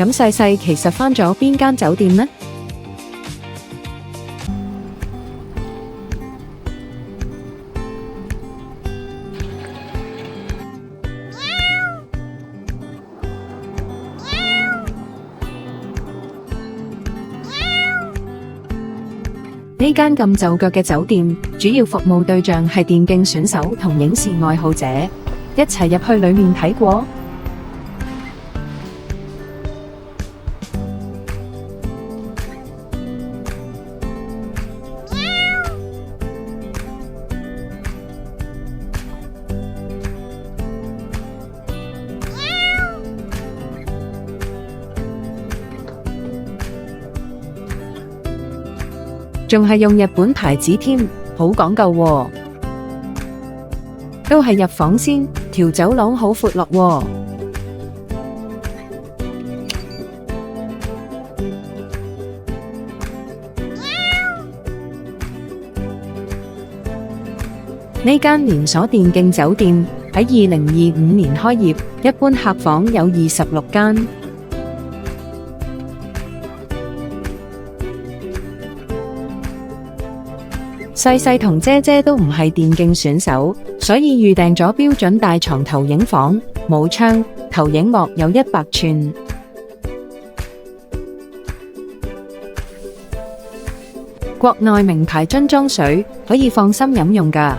咁細細其實返咗邊間酒店呢？呢間咁就腳嘅酒店，主要服務對象係電競選手同影視愛好者，一齊入去裏面睇過。仲係用日本牌子添，好講究喎。都係入房先，條走廊好闊落喎。呢間連鎖電競酒店喺2025年開業，一般客房有26間。細細同姐姐都唔係電競選手，所以預訂咗標準大床投影房，冇窗，投影幕有100吋。國內名牌樽裝水，可以放心飲用㗎。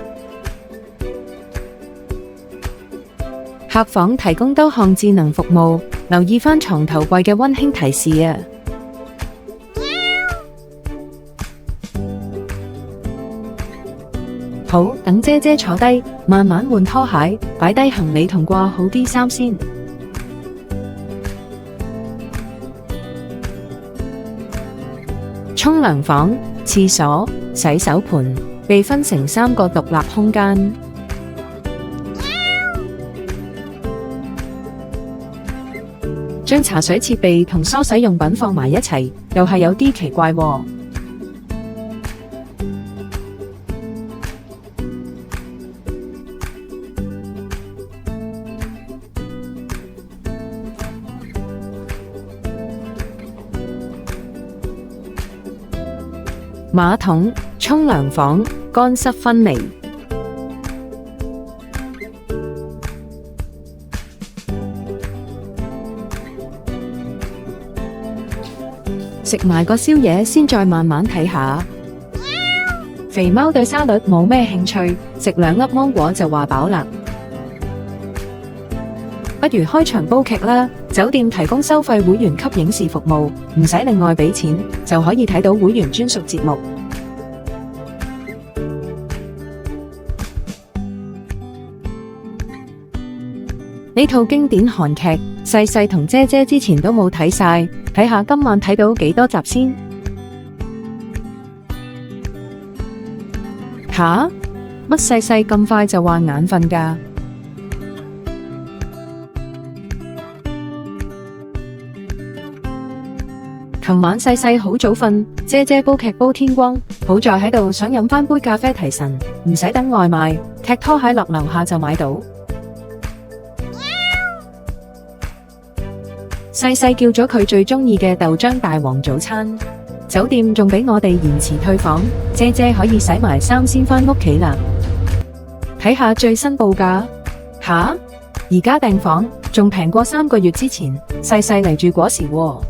客房提供多項智能服務，留意返床頭櫃嘅溫馨提示啊！好，等姐姐坐低，慢慢換拖鞋，擺低行李同掛好啲衫先。沖涼房、廁所、洗手盆被分成3個獨立空間。將茶水設備同梳洗用品放埋一齊，又係有啲奇怪喎。馬桶、沖涼房、乾濕分離。食埋個宵夜先再慢慢睇下。肥貓對沙律冇咩興趣，食2粒芒果就話飽啦。不如開場煲劇啦！酒店提供收費會員級影視服務，唔使另外俾錢，就可以睇到會員專屬節目。呢套經典韓劇，細細同姐姐之前都冇睇晒，睇下今晚睇到幾多集先。吓？乜細細咁快就話眼瞓㗎？琴晚細細好早瞓，姐姐煲劇煲天光，好在喺度想飲返杯咖啡提神，唔使等外賣，踢拖鞋落樓下就買到。細細叫咗佢最鍾意嘅豆漿大王早餐，酒店仲俾我哋延遲退房，姐姐可以洗埋衫先返屋企啦。睇下最新報價，吓？而家訂房仲平過3個月之前，細細嚟住嗰時喎。